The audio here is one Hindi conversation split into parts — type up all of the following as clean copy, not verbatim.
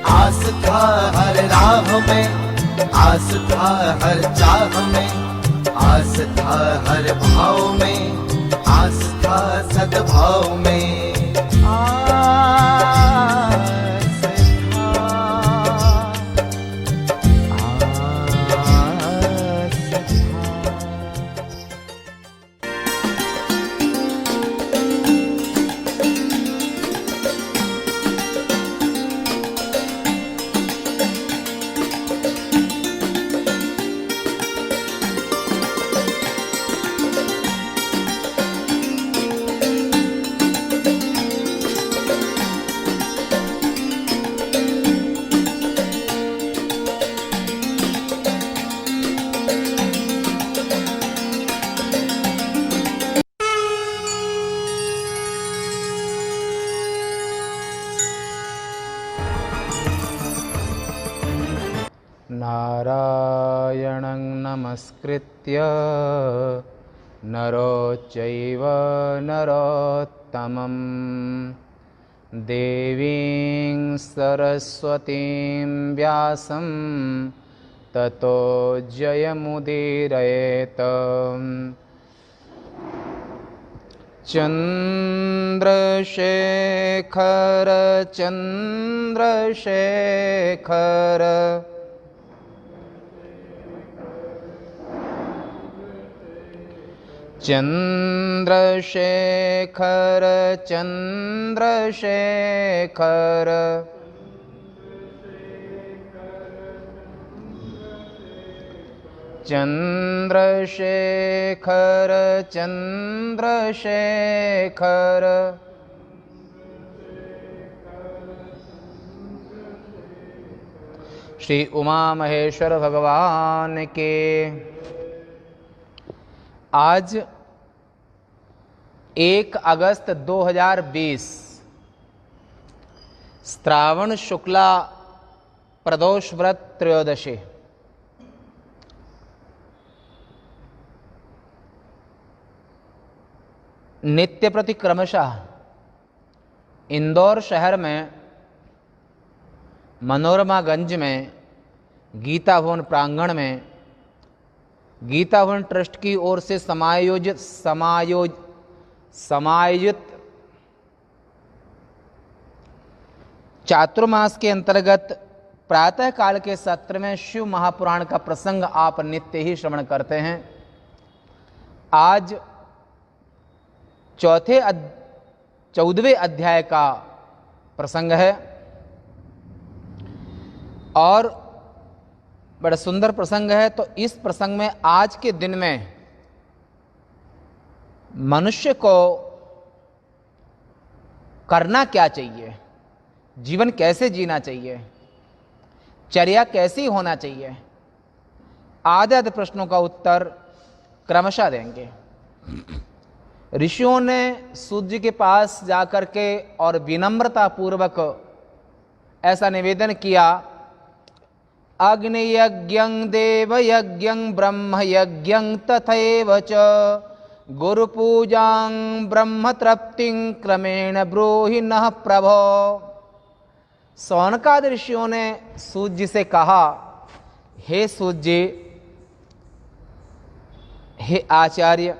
आस था हर राह में, आस था हर चाह में, आस था हर भाव में, आस था सद्भाव में। आस था, आस था। नारायणं नमस्कृत्य नरो चैव नरोत्तमं देवीं सरस्वतीं व्यासं ततो जयमुदीरयेत्। चन्द्रशेखर चन्द्रशेखर चन्द्रशेखर चन्द्रशेखर चन्द्रशेखर चन्द्रशेखर। श्री उमा महेश्वर भगवान के। आज 1 अगस्त 2020 श्रावण शुक्ला प्रदोष व्रत त्रयोदशी। नित्य प्रति क्रमशः इंदौर शहर में मनोरमागंज में गीता भवन प्रांगण में गीता भवन ट्रस्ट की ओर से समायोजित चातुर्मास के अंतर्गत प्रातः काल के सत्र में शिव महापुराण का प्रसंग आप नित्य ही श्रवण करते हैं। आज 14वें अध्याय का प्रसंग है और बड़ा सुंदर प्रसंग है। तो इस प्रसंग में आज के दिन में मनुष्य को करना क्या चाहिए, जीवन कैसे जीना चाहिए, चर्या कैसी होना चाहिए, आदि आदि प्रश्नों का उत्तर क्रमशः देंगे। ऋषियों ने सूर्य के पास जाकर के और विनम्रता पूर्वक ऐसा निवेदन किया, अग्नियज्ञं देवयज्ञं ब्रह्मयज्ञं तथैव च गुरुपूजां ब्रह्मतृप्तिं क्रमेण ब्रूहि नः प्रभो। सौनकादि ऋषियों ने सूर्य से कहा, हे सूर्य, हे आचार्य।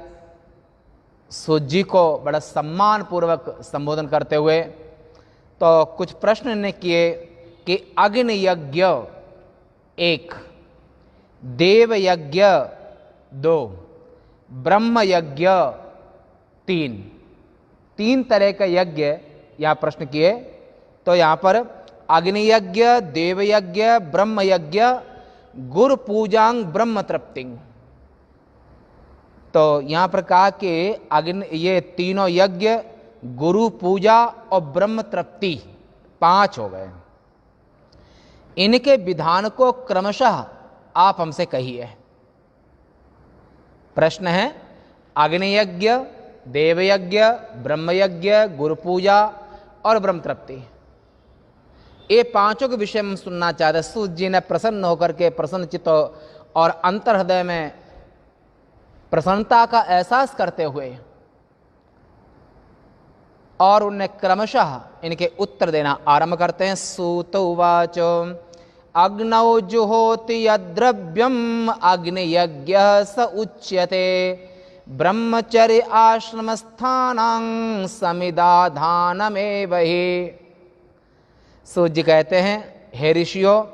सूर्य को बड़ा सम्मान पूर्वक संबोधन करते हुए तो कुछ प्रश्न ने किए कि अग्नि यज्ञ 1, देव यज्ञ 2, ब्रह्म यज्ञ 3 तरह का यज्ञ यहाँ प्रश्न किए। तो यहाँ पर अग्नि यज्ञ, देव यज्ञ, ब्रह्म यज्ञ, गुरु पूजांग ब्रह्म तृप्तिंग। तो यहाँ पर कहा कि अग्नि, ये तीनों यज्ञ, गुरु पूजा और ब्रह्म तृप्ति 5 हो गए। इनके विधान को क्रमशः आप हमसे कहिए। प्रश्न है अग्नि यज्ञ, देव यज्ञ, ब्रह्म यज्ञ, गुरु पूजा और ब्रह्म तृप्ति, ये 5 के विषय में सुनना चाहते। सूर्य जी ने प्रसन्न होकर के प्रसन्न चित्त और अंतर्हृदय में प्रसन्नता का एहसास करते हुए और उन्हें क्रमशः इनके उत्तर देना आरंभ करते हैं। सूत उवाच अग्नौ जुहोति यद्द्रव्यम् अग्नियज्ञः स उच्यते ब्रह्मचर्य आश्रमस्थानां समिदाधानमेव हि। सूत जी कहते हैं, हे ऋषियों,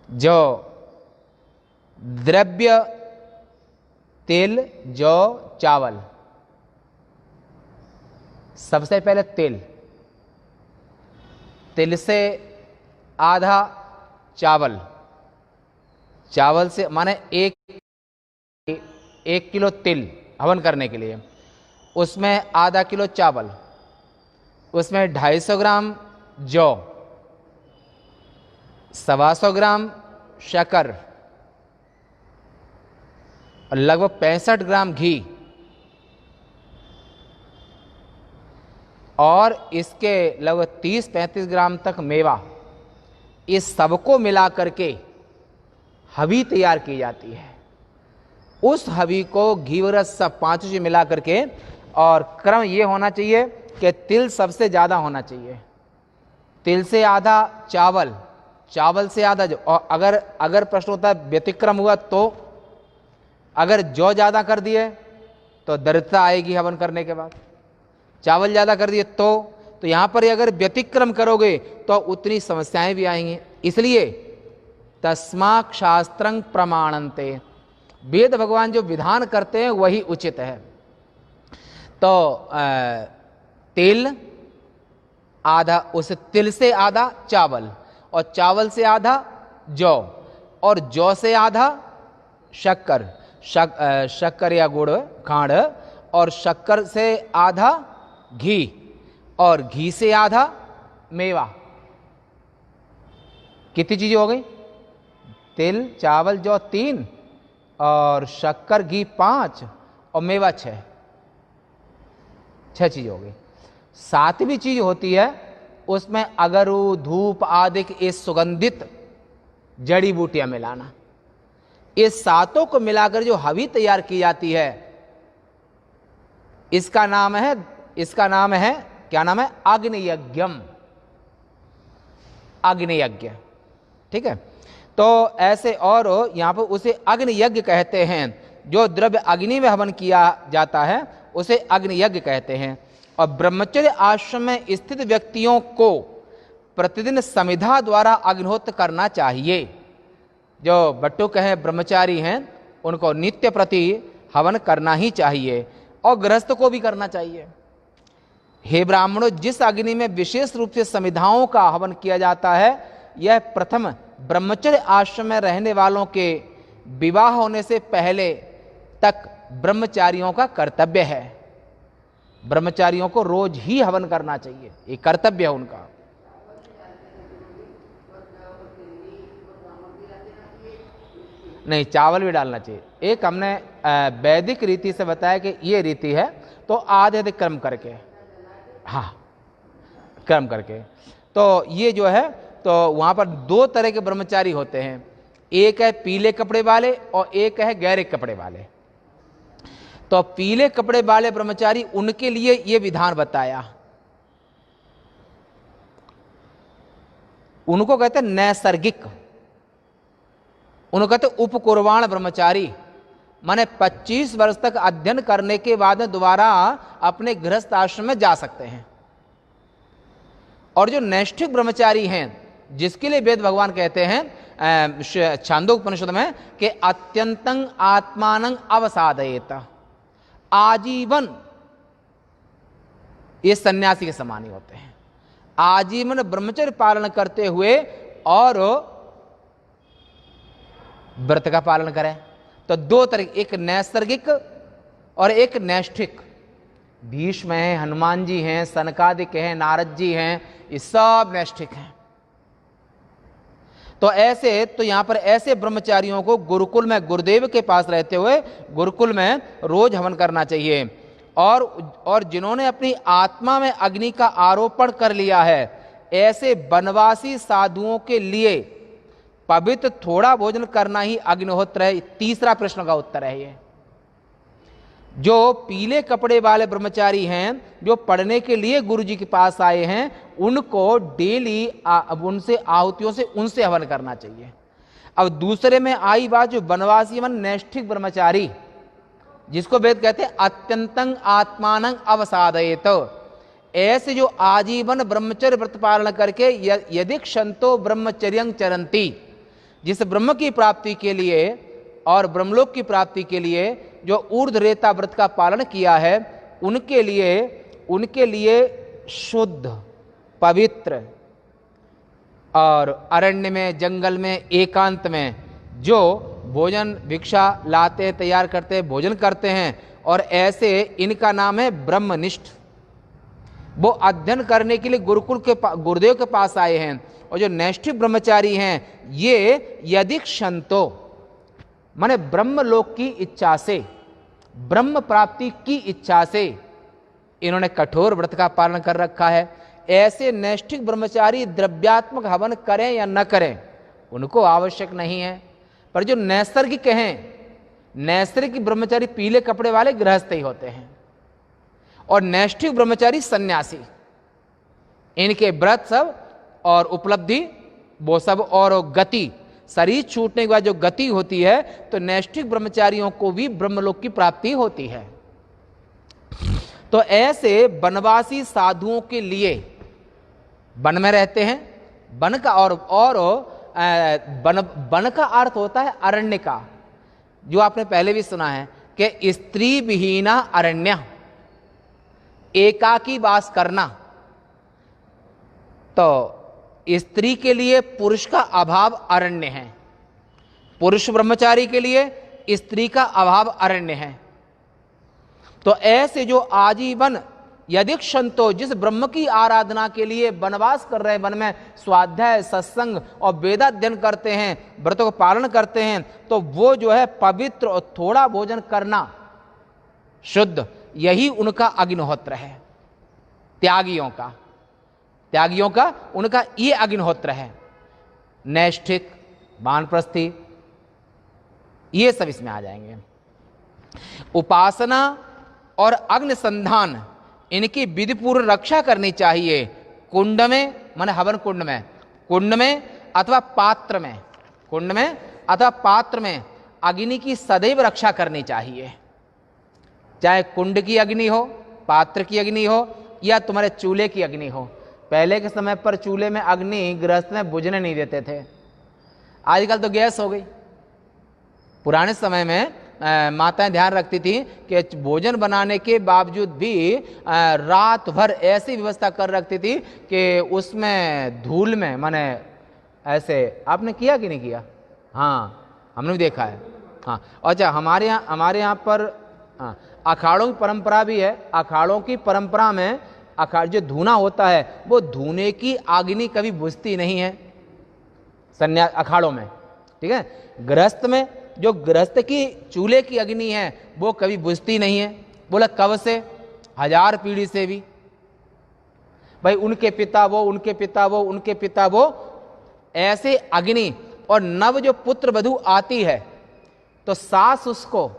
जो द्रव्य तिल, जौ, चावल, सबसे पहले तिल से आधा चावल, चावल से माने एक किलो तिल हवन करने के लिए, उसमें आधा किलो चावल, उसमें 250 ग्राम जौ, 125 ग्राम शक्कर और लगभग 65 ग्राम घी और इसके लगभग 30-35 ग्राम तक मेवा, इस सबको मिला करके हवी तैयार की जाती है। उस हवी को घी व रस सब पांचों चीज मिला करके, और क्रम ये होना चाहिए कि तिल सबसे ज़्यादा होना चाहिए, तिल से आधा चावल, चावल से आधा जौ। और अगर प्रश्न होता है व्यतिक्रम हुआ तो, अगर जौ ज़्यादा कर दिए तो दरिद्रता आएगी हवन करने के बाद, चावल ज़्यादा कर दिए तो यहाँ पर अगर व्यतिक्रम करोगे तो उतनी समस्याएं भी आएंगी। इसलिए तस्मात् शास्त्रं प्रमाणन्ते, वेद भगवान जो विधान करते हैं वही उचित है। तो तिल आधा, उस तिल से आधा चावल और चावल से आधा जौ और जौ से आधा शक्कर, शक्कर या गुड़ खांड, और शक्कर से आधा घी और घी से आधा मेवा। कितनी चीजें हो गई? तिल, चावल, जौ 3 और शक्कर घी 5 और मेवा 6 चीज हो गई। 7वीं चीज होती है उसमें अगरू, धूप आदि की सुगंधित जड़ी बूटियां मिलाना। इस 7 को मिलाकर जो हवी तैयार की जाती है, इसका नाम है क्या नाम है? अग्नियज्ञम, अग्नियज्ञ। ठीक है, तो ऐसे, और यहां पर उसे अग्नियज्ञ कहते हैं। जो द्रव्य अग्नि में हवन किया जाता है उसे अग्नियज्ञ कहते हैं। और ब्रह्मचर्य आश्रम में स्थित व्यक्तियों को प्रतिदिन समिधा द्वारा अग्निहोत्र करना चाहिए। जो बटुक हैं, ब्रह्मचारी हैं, उनको नित्य प्रति हवन करना ही चाहिए और गृहस्थ को भी करना चाहिए। हे ब्राह्मणों, जिस अग्नि में विशेष रूप से समिधाओं का हवन किया जाता है, यह प्रथम ब्रह्मचर्य आश्रम में रहने वालों के विवाह होने से पहले तक ब्रह्मचारियों का कर्तव्य है। ब्रह्मचारियों को रोज ही हवन करना चाहिए, ये कर्तव्य है उनका। नहीं, चावल भी डालना चाहिए। एक हमने वैदिक रीति से बताया कि ये रीति है, तो आधे क्रम करके, हाँ क्रम करके। तो ये जो है, तो वहां पर 2 तरह के ब्रह्मचारी होते हैं, एक है पीले कपड़े वाले और एक है गहरे कपड़े वाले। तो पीले कपड़े वाले ब्रह्मचारी, उनके लिए ये विधान बताया। उनको कहते हैं नैसर्गिक, उनको कहते उपकुर्वाण ब्रह्मचारी, माने 25 वर्ष तक अध्ययन करने के बाद दोबारा अपने गृहस्थ आश्रम में जा सकते हैं। और जो नैष्ठिक ब्रह्मचारी हैं, जिसके लिए वेद भगवान कहते हैं छांदोग्य उपनिषद में कि अत्यंतं आत्मानं अवसादयेत, आजीवन ये सन्यासी के समान ही होते हैं। आजीवन ब्रह्मचर्य पालन करते हुए और व्रत का पालन करें। तो 2 तरह, एक नैसर्गिक और एक नैष्ठिक। भीष्म हैं, हनुमान जी हैं, सनकादिक हैं, नारद जी हैं, ये सब नैष्ठिक हैं। तो ऐसे, तो यहां पर ऐसे ब्रह्मचारियों को गुरुकुल में गुरुदेव के पास रहते हुए गुरुकुल में रोज हवन करना चाहिए। और जिन्होंने अपनी आत्मा में अग्नि का आरोपण कर लिया है, ऐसे वनवासी साधुओं के लिए पवित्र थोड़ा भोजन करना ही अग्निहोत्र है। तीसरा प्रश्न का उत्तर है ये। जो पीले कपड़े वाले ब्रह्मचारी हैं, जो पढ़ने के लिए गुरु जी के पास आए हैं, उनको डेली उनसे आहुतियों से उनसे हवन करना चाहिए। अब दूसरे में आई बात, जो वनवासी मन नैष्ठिक ब्रह्मचारी, जिसको वेद कहते हैं अत्यंतं आत्मानं अवसादयेत, ऐसे जो आजीवन ब्रह्मचर्य व्रत पालन करके यदि क्षंतो ब्रह्मचर्यं चरंती, जिस ब्रह्म की प्राप्ति के लिए और ब्रह्मलोक की प्राप्ति के लिए जो ऊर्ध्वरेता व्रत का पालन किया है, उनके लिए शुद्ध पवित्र और अरण्य में, जंगल में, एकांत में जो भोजन भिक्षा लाते, तैयार करते, भोजन करते हैं, और ऐसे इनका नाम है ब्रह्मनिष्ठ। वो अध्ययन करने के लिए गुरुदेव के पास आए हैं। और जो नैष्ठिक ब्रह्मचारी हैं, ये यदि क्षंतो माने ब्रह्मलोक की इच्छा से, ब्रह्म प्राप्ति की इच्छा से इन्होंने कठोर व्रत का पालन कर रखा है। ऐसे नैष्ठिक ब्रह्मचारी द्रव्यात्मक हवन करें या न करें, उनको आवश्यक नहीं है। पर जो नैसर्गिक हैं, नैसर्गिक ब्रह्मचारी पीले कपड़े वाले गृहस्थ ही होते हैं, और नैष्ठिक ब्रह्मचारी सन्यासी, इनके व्रत सब और उपलब्धि वो सब, और गति, शरीर छूटने के बाद जो गति होती है, तो नैष्ठिक ब्रह्मचारियों को भी ब्रह्मलोक की प्राप्ति होती है। तो ऐसे वनवासी साधुओं के लिए, वन में रहते हैं, वन का वन का अर्थ होता है अरण्य का, जो आपने पहले भी सुना है कि स्त्री विहीना अरण्य, एकाकी वास करना। तो स्त्री के लिए पुरुष का अभाव अरण्य है, पुरुष ब्रह्मचारी के लिए स्त्री का अभाव अरण्य है। तो ऐसे जो आजीवन यदि क्षंतो, जिस ब्रह्म की आराधना के लिए वनवास कर रहे हैं, वन में स्वाध्याय, सत्संग और वेदाध्ययन करते हैं, व्रतों का पालन करते हैं, तो वो जो है पवित्र और थोड़ा भोजन करना शुद्ध, यही उनका अग्निहोत्र है। त्यागियों का उनका ये अग्निहोत्र है। नैष्ठिक, वानप्रस्थी, ये सब इसमें आ जाएंगे। उपासना और अग्निसंधान, इनकी विधिपूर्व रक्षा करनी चाहिए। कुंड में, माने हवन कुंड में, कुंड में अथवा पात्र में, कुंड में अथवा पात्र में अग्नि की सदैव रक्षा करनी चाहिए। चाहे कुंड की अग्नि हो, पात्र की अग्नि हो, या तुम्हारे चूल्हे की अग्नि हो। पहले के समय पर चूल्हे में अग्नि गृहस्थ में बुझने नहीं देते थे, आजकल तो गैस हो गई। पुराने समय में माताएं ध्यान रखती थी कि भोजन बनाने के बावजूद भी रात भर ऐसी व्यवस्था कर रखती थी कि उसमें धूल में, माने ऐसे, आपने किया कि नहीं किया? हाँ, हमने भी देखा है। हाँ, अच्छा, हमारे यहाँ पर अखाड़ों की परंपरा भी है। अखाड़ों की परंपरा में जो धूना होता है, वो धूने की अग्नि कभी बुझती नहीं है सन्यास अखाड़ों में, ठीक है। गृहस्थ में जो गृहस्थ की चूल्हे की अग्नि है, वो कभी बुझती नहीं है। बोला कब से? 1000 पीढ़ी से भी। भाई उनके पिता वो, उनके पिता वो, उनके पिता वो, ऐसे अग्नि। और नव जो पुत्र वधू आती है, तो सास उसको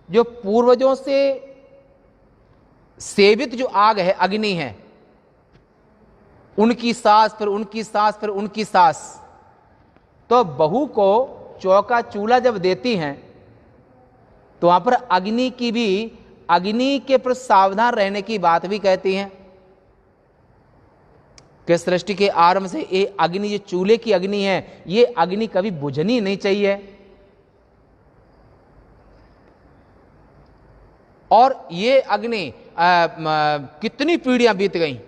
जो पूर्वजों से सेवित जो आग है, अग्नि है, उनकी सास, फिर उनकी सास, फिर उनकी सास, तो बहू को चौका चूल्हा जब देती हैं, तो वहां पर अग्नि की भी, अग्नि के प्रति सावधान रहने की बात भी कहती हैं कि सृष्टि के आरंभ से ये अग्नि, ये चूल्हे की अग्नि है, ये अग्नि कभी बुझनी नहीं चाहिए। और ये अग्नि कितनी पीढ़ियां बीत गई,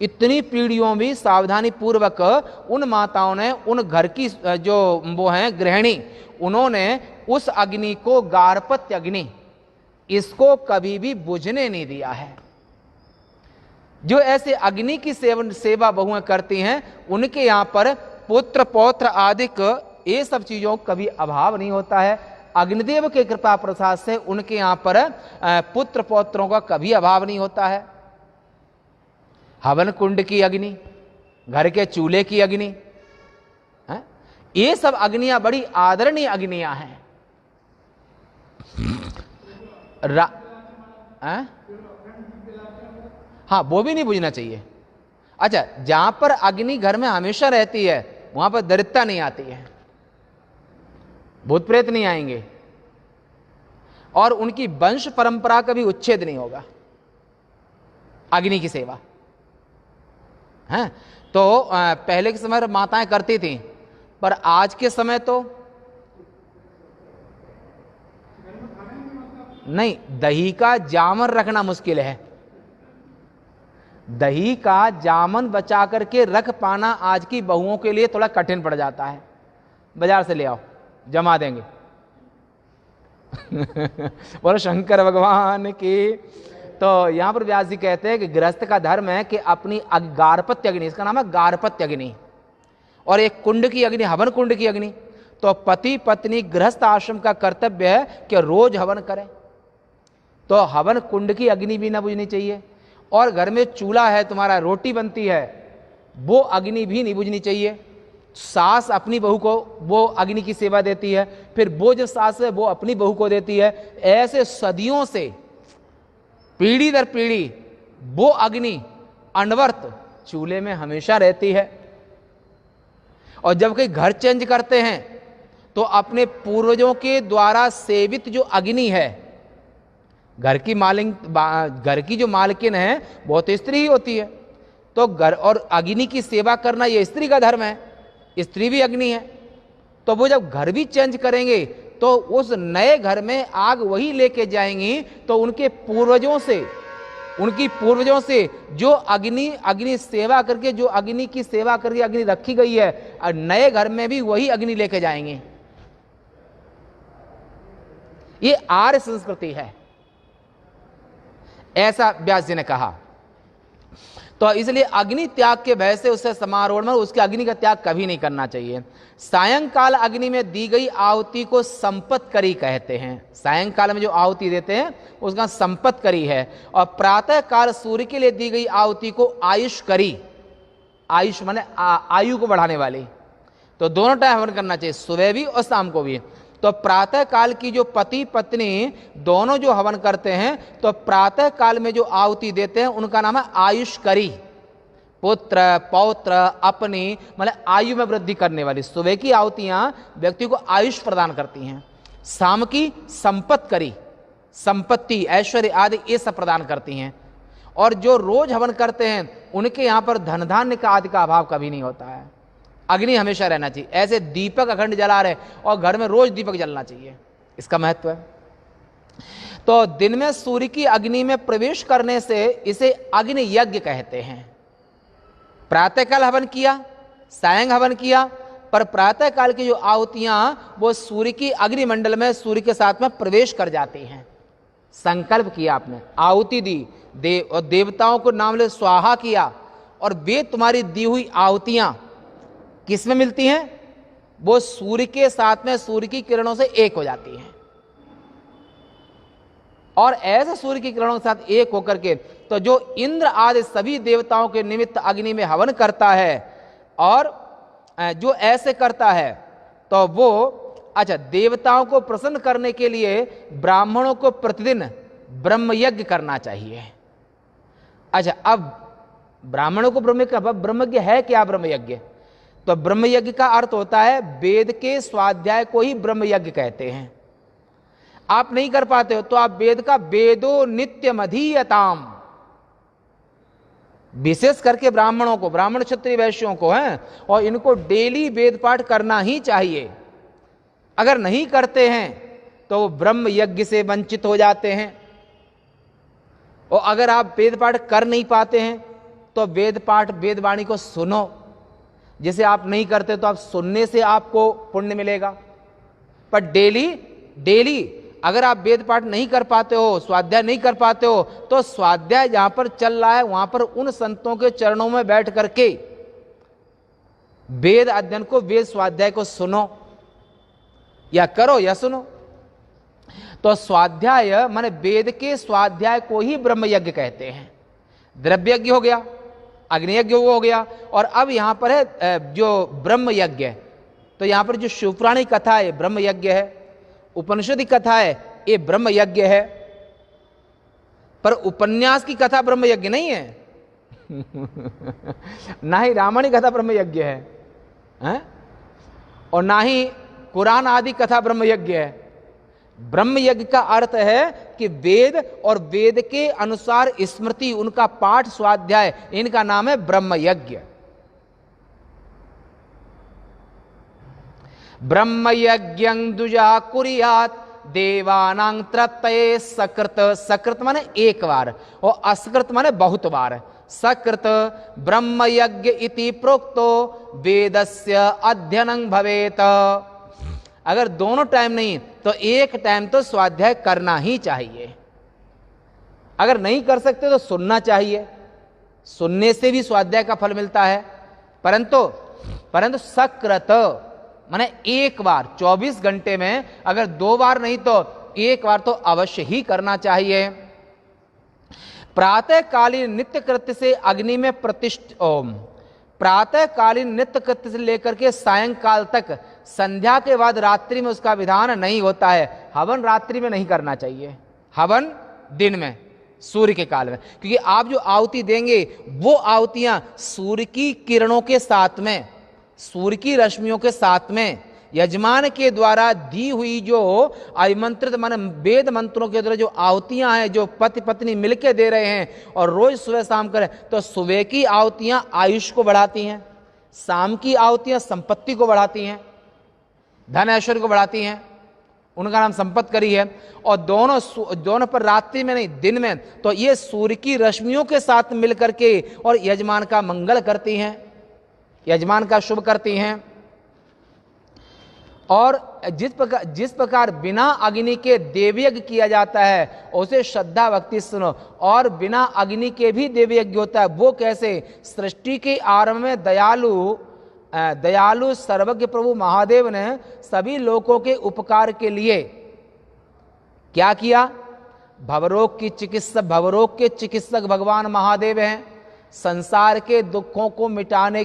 इतनी पीढ़ियों भी सावधानी पूर्वक उन माताओं ने, उन घर की जो वो हैं गृहिणी, उन्होंने उस अग्नि को, गार्हपत्य अग्नि, इसको कभी भी बुझने नहीं दिया है। जो ऐसे अग्नि की सेवा बहुएं करती हैं, उनके यहाँ पर पुत्र पौत्र आदि ये सब चीजों कभी अभाव नहीं होता है। अग्निदेव के कृपा प्रसाद से उनके यहाँ पर पुत्र पौत्रों का कभी अभाव नहीं होता है। हवन कुंड की अग्नि, घर के चूल्हे की अग्नि, ये सब अग्नियां बड़ी आदरणीय अग्नियां हैं। हाँ, वो भी नहीं बुझना चाहिए। अच्छा, जहां पर अग्नि घर में हमेशा रहती है वहां पर दरिद्रता नहीं आती है, भूत प्रेत नहीं आएंगे और उनकी वंश परंपरा का भी उच्छेद नहीं होगा, अग्नि की सेवा है। तो पहले के समय माताएं करती थी, पर आज के समय तो नहीं। दही का जामन रखना मुश्किल है, दही का जामन बचा करके रख पाना आज की बहुओं के लिए थोड़ा कठिन पड़ जाता है। बाजार से ले आओ, जमा देंगे। बोलो शंकर भगवान की। तो यहां पर व्यास जी कहते हैं कि गृहस्थ का धर्म है कि अपनी गारपत्य अग्नि, इसका नाम है गारपत्य अग्नि, और एक कुंड की अग्नि, हवन कुंड की अग्नि। तो पति पत्नी गृहस्थ आश्रम का कर्तव्य है कि रोज हवन करें। तो हवन कुंड की अग्नि भी ना बुझनी चाहिए, और घर में चूल्हा है तुम्हारा, रोटी बनती है, वो अग्नि भी नहीं बुझनी चाहिए। सास अपनी बहू को वो अग्नि की सेवा देती है, फिर वो जो सास है वो अपनी बहू को देती है। ऐसे सदियों से पीढ़ी दर पीढ़ी वो अग्नि अनवर्त चूल्हे में हमेशा रहती है। और जब कहीं घर चेंज करते हैं तो अपने पूर्वजों के द्वारा सेवित जो अग्नि है, घर की जो मालकिन है वो तो स्त्री ही होती है, तो घर और अग्नि की सेवा करना ये स्त्री का धर्म है, स्त्री भी अग्नि है। तो वो जब घर भी चेंज करेंगे तो उस नए घर में आग वही लेके जाएंगी। तो उनकी पूर्वजों से जो अग्नि सेवा करके, जो अग्नि की सेवा करके अग्नि रखी गई है, और नए घर में भी वही अग्नि लेके जाएंगे। ये आर्य संस्कृति है, ऐसा व्यास जी ने कहा। तो इसलिए अग्नि त्याग के भय से उससे समारोह में उसके अग्नि का त्याग कभी नहीं करना चाहिए। सायंकाल अग्नि में दी गई आहुति को संपत्करी कहते हैं। सायंकाल में जो आहुति देते हैं उसका संपत्करी है। और प्रातः काल सूर्य के लिए दी गई आहुति को आयुष्करी, आयुष माने आयु को बढ़ाने वाली। तो दोनों टाइम हवन करना चाहिए, सुबह भी और शाम को भी। तो प्रातः काल की जो पति पत्नी दोनों जो हवन करते हैं, तो प्रातः काल में जो आहुति देते हैं उनका नाम है आयुष्करी। पुत्र पौत्र अपनी मतलब आयु में वृद्धि करने वाली। सुबह की आहुतियां व्यक्ति को आयुष प्रदान करती हैं, शाम की संपत्करी, संपत्ति ऐश्वर्य आदि ये सब प्रदान करती हैं। और जो रोज हवन करते हैं उनके यहाँ पर धन धान्य का आदि का अभाव कभी नहीं होता है। अग्नि हमेशा रहना चाहिए। ऐसे दीपक अखंड जला रहे और घर में रोज दीपक जलना चाहिए, इसका महत्व है। तो दिन में सूर्य की अग्नि में प्रवेश करने से इसे अग्नि यज्ञ कहते हैं। प्रातःकाल हवन किया, सायं हवन किया, पर प्रातःकाल की जो आहुतियां वो सूर्य की अग्निमंडल में सूर्य के साथ में प्रवेश कर जाती हैं। संकल्प किया आपने, आहुति दी, और देवताओं को नाम ले स्वाहा किया, और वे तुम्हारी दी हुई आहुतियां किस में मिलती हैं? वो सूर्य के साथ में सूर्य की किरणों से एक हो जाती हैं। और ऐसे सूर्य की किरणों के साथ एक होकर के तो जो इंद्र आदि सभी देवताओं के निमित्त अग्नि में हवन करता है, और जो ऐसे करता है तो वो अच्छा देवताओं को प्रसन्न करने के लिए ब्राह्मणों को प्रतिदिन ब्रह्म यज्ञ करना चाहिए। अच्छा, अब ब्राह्मणों को ब्रह्म यज्ञ है क्या? ब्रह्म यज्ञ तो ब्रह्म यज्ञ का अर्थ होता है वेद के स्वाध्याय को ही ब्रह्म यज्ञ कहते हैं। आप नहीं कर पाते हो तो आप वेद का वेदो नित्यम अधीयताम, विशेष करके ब्राह्मणों को, ब्राह्मण क्षत्रिय वैश्यों को है, और इनको डेली वेद पाठ करना ही चाहिए। अगर नहीं करते हैं तो वो ब्रह्म यज्ञ से वंचित हो जाते हैं। और अगर आप वेद पाठ कर नहीं पाते हैं तो वेद पाठ वेद वाणी को सुनो। जैसे आप नहीं करते तो आप सुनने से आपको पुण्य मिलेगा, पर डेली अगर आप वेद पाठ नहीं कर पाते हो, स्वाध्याय नहीं कर पाते हो, तो स्वाध्याय जहां पर चल रहा है वहां पर उन संतों के चरणों में बैठ करके वेद अध्ययन को, वेद स्वाध्याय को सुनो, या करो या सुनो। तो स्वाध्याय माने वेद के स्वाध्याय को ही ब्रह्म यज्ञ कहते हैं। द्रव्य यज्ञ हो गया, अग्नि यज्ञ हो गया, और अब यहां पर है जो ब्रह्म यज्ञ। तो यहां पर जो शिवपुराणी कथा है ब्रह्म यज्ञ है, उपनिषद कथा है ये ब्रह्म यज्ञ है। पर उपन्यास की कथा ब्रह्म यज्ञ नहीं है। ना ही रामायण की कथा ब्रह्म यज्ञ है? और ना ही कुरान आदि कथा ब्रह्म यज्ञ है। ब्रह्म यज्ञ का अर्थ है कि वेद और वेद के अनुसार स्मृति, उनका पाठ स्वाध्याय, इनका नाम है ब्रह्म यज्ञ। ब्रह्म यज्ञं द्विजा कुर्यात् देवानां तृप्तये सकृत। सकृत माने एक बार और असकृत माने बहुत बार। सकृत ब्रह्म यज्ञ इति प्रोक्तो वेदस्य अध्ययनं भवेत। अगर दोनों टाइम नहीं तो एक टाइम तो स्वाध्याय करना ही चाहिए। अगर नहीं कर सकते तो सुनना चाहिए, सुनने से भी स्वाध्याय का फल मिलता है। परंतु सकृत माने एक बार, 24 घंटे में अगर 2 बार नहीं तो एक बार तो अवश्य ही करना चाहिए। प्रातःकालीन नित्य कृत्य से अग्नि में प्रातःकालीन नित्य कृत्य से लेकर के सायंकाल तक, संध्या के बाद रात्रि में उसका विधान नहीं होता है। हवन रात्रि में नहीं करना चाहिए, हवन दिन में, सूर्य के काल में, क्योंकि आप जो आहुति देंगे वो आहुतियां सूर्य की किरणों के साथ में, सूर्य की रश्मियों के साथ में, यजमान के द्वारा दी हुई जो आमंत्रित माने वेद मंत्रों के द्वारा जो आहुतियां हैं, जो पति पत्नी मिलके दे रहे हैं और रोज सुबह शाम करें, तो सुबह की आहुतियां आयुष को बढ़ाती हैं, शाम की आहुतियां संपत्ति को बढ़ाती हैं, धन ऐश्वर्य को बढ़ाती हैं, उनका नाम संपत्करी है। और दोनों पर रात्रि में नहीं दिन में, तो ये सूर्य की रश्मियों के साथ मिलकर के और यजमान का मंगल करती हैं, यजमान का शुभ करती हैं। और जिस प्रकार बिना अग्नि के देवयज्ञ किया जाता है उसे श्रद्धा भक्ति सुनो। और बिना अग्नि के भी देवयज्ञ होता है। वो कैसे? सृष्टि के आरंभ में दयालु सर्वज्ञ प्रभु महादेव ने सभी लोगों के उपकार के लिए क्या किया? भवरोग के चिकित्सक भगवान महादेव हैं। संसार के दुखों को मिटाने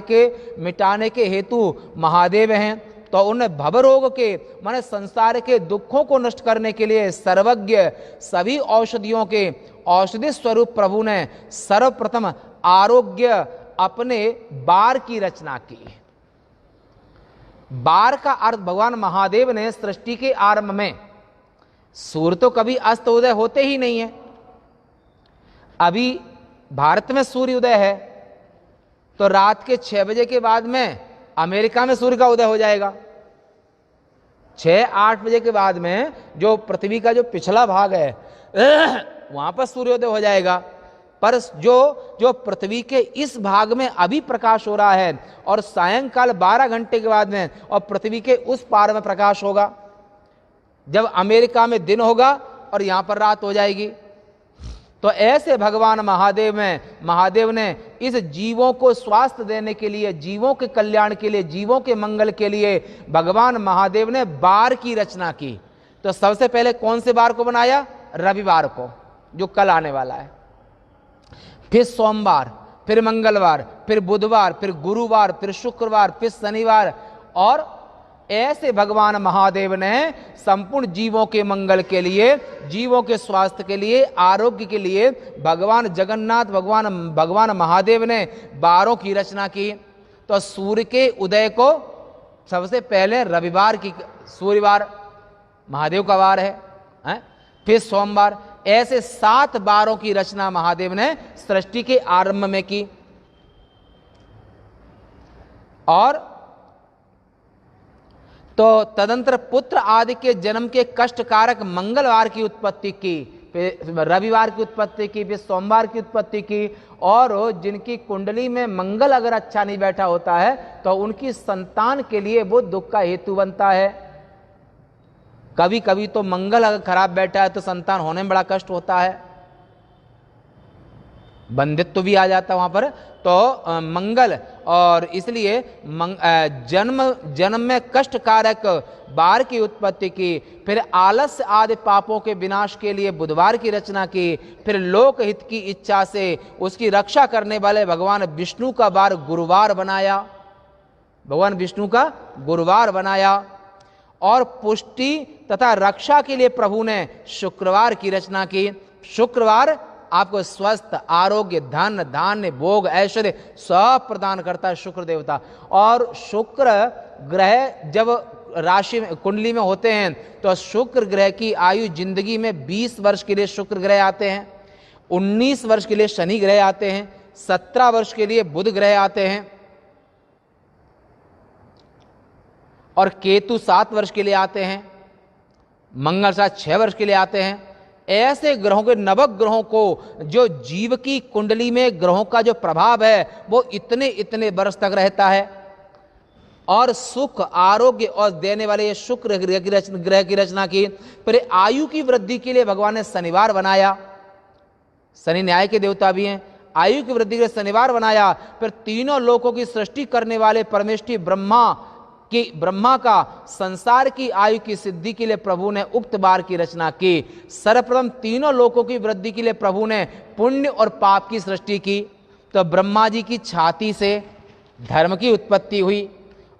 के हेतु महादेव हैं। तो उन भवरोग के माने संसार के दुखों को नष्ट करने के लिए सर्वज्ञ सभी औषधियों के औषधि स्वरूप प्रभु ने सर्वप्रथम आरोग्य अपने बार की रचना की। बार का अर्थ भगवान महादेव ने सृष्टि के आरंभ में, सूर्य तो कभी अस्त उदय होते ही नहीं है। अभी भारत में सूर्य उदय है तो रात के 6 बजे के बाद में अमेरिका में सूर्य का उदय हो जाएगा। 6-8 बजे के बाद में जो पृथ्वी का जो पिछला भाग है वहां पर सूर्योदय हो जाएगा। पर जो पृथ्वी के इस भाग में अभी प्रकाश हो रहा है और सायंकाल 12 घंटे के बाद में और पृथ्वी के उस पार में प्रकाश होगा, जब अमेरिका में दिन होगा और यहां पर रात हो जाएगी। तो ऐसे भगवान महादेव ने इस जीवों को स्वास्थ्य देने के लिए, जीवों के कल्याण के लिए, जीवों के मंगल के लिए भगवान महादेव ने बार की रचना की। तो सबसे पहले कौन से बार को बनाया? रविवार को, जो कल आने वाला है। फिर सोमवार, फिर मंगलवार, फिर बुधवार, फिर गुरुवार, फिर शुक्रवार, फिर शनिवार। और ऐसे भगवान महादेव ने संपूर्ण जीवों के मंगल के लिए, जीवों के स्वास्थ्य के लिए, आरोग्य के लिए भगवान जगन्नाथ भगवान महादेव ने बारों की रचना की। तो सूर्य के उदय को सबसे पहले रविवार की, सूर्यवार महादेव का वार है, फिर सोमवार, ऐसे 7 बारों की रचना महादेव ने सृष्टि के आरंभ में की। और तो तदंतर पुत्र आदि के जन्म के कष्टकारक मंगलवार की उत्पत्ति की, फिर रविवार की उत्पत्ति की, फिर सोमवार की उत्पत्ति की। और जिनकी कुंडली में मंगल अगर अच्छा नहीं बैठा होता है तो उनकी संतान के लिए वो दुख का हेतु बनता है। कभी कभी तो मंगल अगर खराब बैठा है तो संतान होने में बड़ा कष्ट होता है, बंधित्व भी आ जाता है वहां पर। तो मंगल, और इसलिए जन्म में कष्टकारक बार की उत्पत्ति की। फिर आलस्य आदि पापों के विनाश के लिए बुधवार की रचना की। फिर लोकहित की इच्छा से उसकी रक्षा करने वाले भगवान विष्णु का बार गुरुवार बनाया, भगवान विष्णु का गुरुवार बनाया। और पुष्टि तथा रक्षा के लिए प्रभु ने शुक्रवार की रचना की। शुक्रवार आपको स्वस्थ, आरोग्य, धन, धान्य, भोग, ऐश्वर्य सब प्रदान करता है शुक्र देवता। और शुक्र ग्रह जब राशि में, कुंडली में होते हैं तो शुक्र ग्रह की आयु जिंदगी में 20 वर्ष के लिए शुक्र ग्रह आते हैं, 19 वर्ष के लिए शनि ग्रह आते हैं, 17 वर्ष के लिए बुध ग्रह आते हैं और केतु 7 वर्ष के लिए आते हैं, मंगल साथ 6 वर्ष के लिए आते हैं। ऐसे ग्रहों के, नवग्रहों को, जो जीव की कुंडली में ग्रहों का जो प्रभाव है वो इतने इतने वर्ष तक रहता है। और सुख, आरोग्य और देने वाले ये शुक्र ग्रह की रचना की। फिर आयु की वृद्धि के लिए भगवान ने शनिवार बनाया, शनि न्याय के देवता भी हैं, आयु की वृद्धि के लिए शनिवार बनाया। फिर तीनों लोकों की सृष्टि करने वाले परमेष्ठी ब्रह्मा का संसार की आयु की सिद्धि के लिए प्रभु ने उक्त बार की रचना की। सर्वप्रथम तीनों लोकों की वृद्धि के लिए प्रभु ने पुण्य और पाप की सृष्टि की। तो ब्रह्मा जी की छाती से धर्म की उत्पत्ति हुई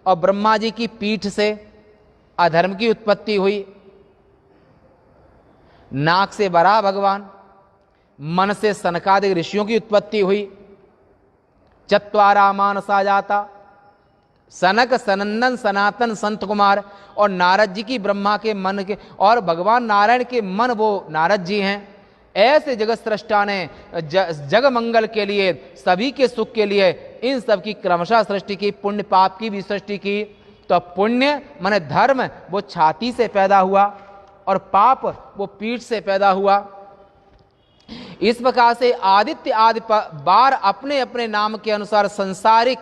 और ब्रह्मा जी की पीठ से अधर्म की उत्पत्ति हुई। नाक से वराह भगवान, मन से सनकादिक ऋषियों की उत्पत्ति हुई। चत्वारा मानसा जाता, सनक, सनंदन, सनातन, संत कुमार। और नारद जी की ब्रह्मा के मन के और भगवान नारायण के मन वो नारद जी हैं। ऐसे जगत सृष्टा ने जग मंगल के लिए, सभी के सुख के लिए इन सब की क्रमशः सृष्टि की, पुण्य पाप की भी सृष्टि की। तो पुण्य माने धर्म वो छाती से पैदा हुआ और पाप वो पीठ से पैदा हुआ। इस प्रकार से आदित्य आदि बार अपने अपने नाम के अनुसार संसारिक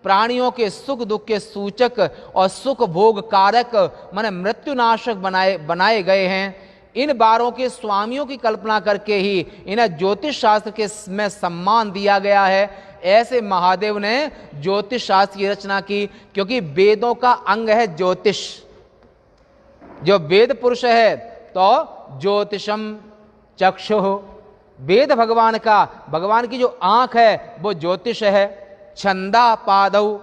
प्राणियों के सुख दुख के सूचक और सुख भोग कारक माने मृत्युनाशक बनाए गए हैं। इन बारों के स्वामियों की कल्पना करके ही इन्हें ज्योतिष शास्त्र के में सम्मान दिया गया है। ऐसे महादेव ने ज्योतिष शास्त्र की रचना की, क्योंकि वेदों का अंग है ज्योतिष। जो वेद पुरुष है तो ज्योतिषम चक्षुः, वेद भगवान की जो आंख है वो ज्योतिष है। छंदा पादौ,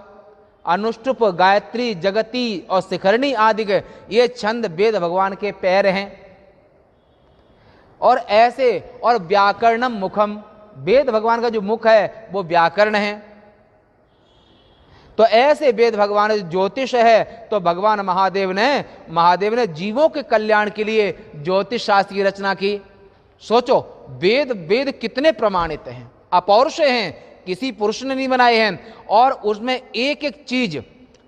अनुष्टुप, गायत्री, जगती और शिखरणी आदि के ये छंद वेद भगवान के पैर हैं। और ऐसे, और व्याकरणम मुखम, वेद भगवान का जो मुख है वो व्याकरण है। तो ऐसे वेद भगवान ज्योतिष है। तो भगवान महादेव ने जीवों के कल्याण के लिए ज्योतिष शास्त्र की रचना की। सोचो, वेद कितने प्रमाणित हैं, अपौरुष हैं, किसी पुरुष ने नहीं बनाए हैं। और उसमें एक एक चीज,